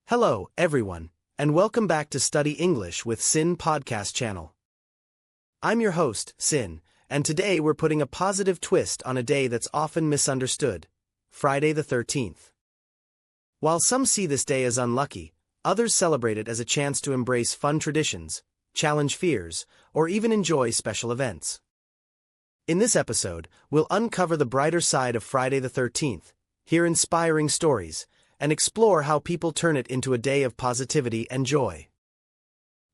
Hello, everyone, and welcome back to Study English with Sin podcast channel. I'm your host, Sin, and today we're putting a positive twist on a day that's often misunderstood, Friday the 13th. While some see this day as unlucky, others celebrate it as a chance to embrace fun traditions, challenge fears, or even enjoy special events. In this episode, we'll uncover the brighter side of Friday the 13th, hear inspiring stories, and explore how people turn it into a day of positivity and joy.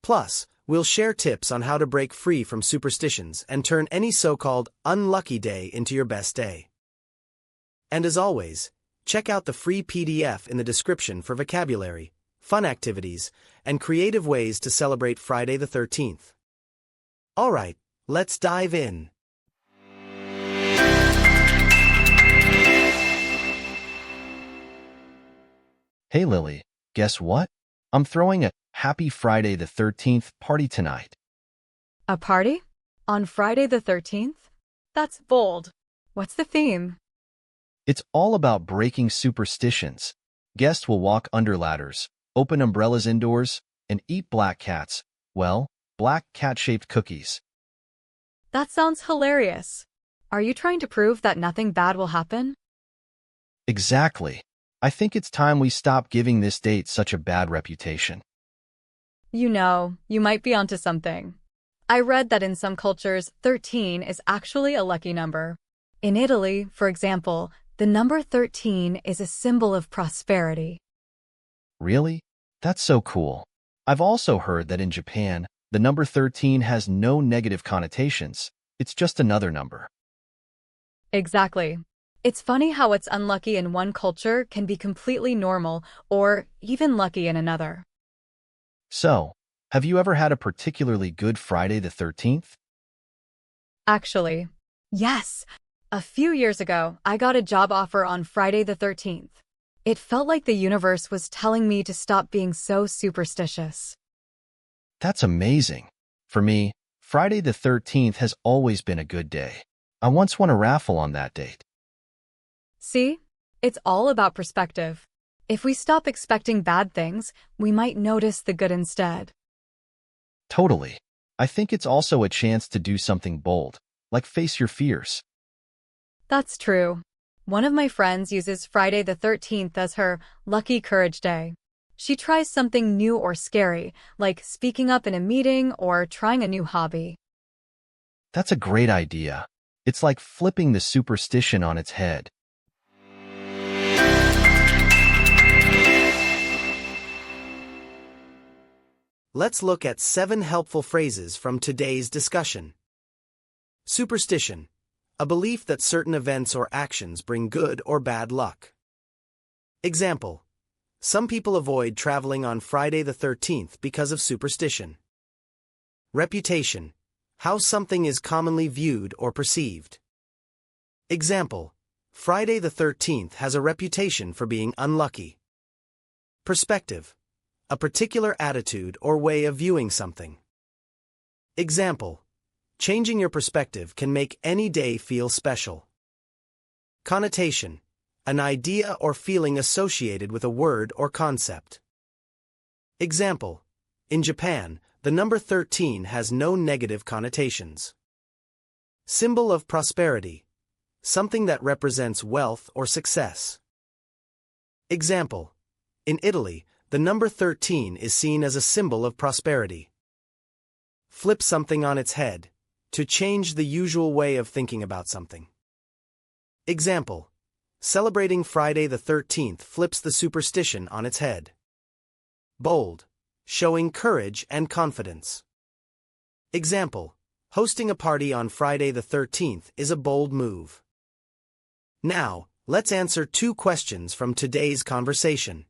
Plus, we'll share tips on how to break free from superstitions and turn any so-called unlucky day into your best day. And as always, check out the free PDF in the description for vocabulary, fun activities, and creative ways to celebrate Friday the 13th. Alright, let's dive in. Hey Lily, guess what? I'm throwing a Happy Friday the 13th party tonight. A party? On Friday the 13th? That's bold. What's the theme? It's all about breaking superstitions. Guests will walk under ladders, open umbrellas indoors, and eat black black cat-shaped cookies. That sounds hilarious. Are you trying to prove that nothing bad will happen? Exactly. I think it's time we stop giving this date such a bad reputation. You know, you might be onto something. I read that in some cultures, 13 is actually a lucky number. In Italy, for example, the number 13 is a symbol of prosperity. Really? That's so cool. I've also heard that in Japan, the number 13 has no negative connotations. It's just another number. Exactly. It's funny how what's unlucky in one culture can be completely normal or even lucky in another. So, have you ever had a particularly good Friday the 13th? Actually, yes. A few years ago, I got a job offer on Friday the 13th. It felt like the universe was telling me to stop being so superstitious. That's amazing. For me, Friday the 13th has always been a good day. I once won a raffle on that date. See? It's all about perspective. If we stop expecting bad things, we might notice the good instead. Totally. I think it's also a chance to do something bold, like face your fears. That's true. One of my friends uses Friday the 13th as her lucky courage day. She tries something new or scary, like speaking up in a meeting or trying a new hobby. That's a great idea. It's like flipping the superstition on its head. Let's look at 7 helpful phrases from today's discussion. Superstition, a belief that certain events or actions bring good or bad luck. Example: some people avoid traveling on Friday the 13th because of superstition. Reputation, how something is commonly viewed or perceived. Example: Friday the 13th has a reputation for being unlucky. Perspective, a particular attitude or way of viewing something. Example: changing your perspective can make any day feel special. Connotation, an idea or feeling associated with a word or concept. Example: in Japan, the number 13 has no negative connotations. Symbol of prosperity, something that represents wealth or success. Example: in Italy, the number 13 is seen as a symbol of prosperity. Flip something on its head, to change the usual way of thinking about something. Example: celebrating Friday the 13th flips the superstition on its head. Bold, showing courage and confidence. Example: hosting a party on Friday the 13th is a bold move. Now, let's answer 2 questions from today's conversation.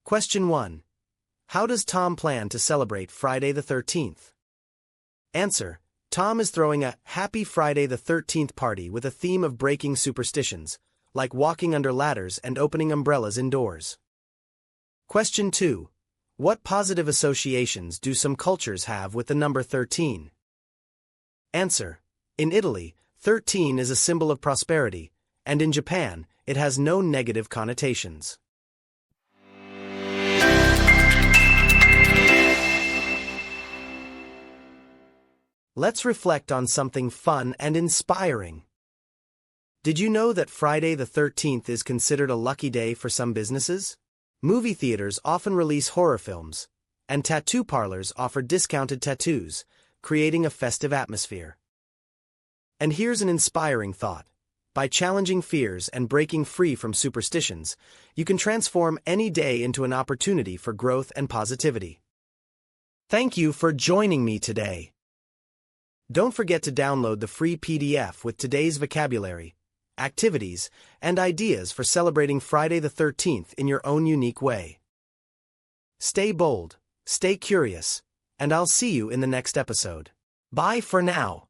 Question 1. How does Tom plan to celebrate Friday the 13th? Answer: Tom is throwing a Happy Friday the 13th party with a theme of breaking superstitions, like walking under ladders and opening umbrellas indoors. Question 2. What positive associations do some cultures have with the number 13? Answer: in Italy, 13 is a symbol of prosperity, and in Japan, it has no negative connotations. Let's reflect on something fun and inspiring. Did you know that Friday the 13th is considered a lucky day for some businesses? Movie theaters often release horror films, and tattoo parlors offer discounted tattoos, creating a festive atmosphere. And here's an inspiring thought. By challenging fears and breaking free from superstitions, you can transform any day into an opportunity for growth and positivity. Thank you for joining me today. Don't forget to download the free PDF with today's vocabulary, activities, and ideas for celebrating Friday the 13th in your own unique way. Stay bold, stay curious, and I'll see you in the next episode. Bye for now.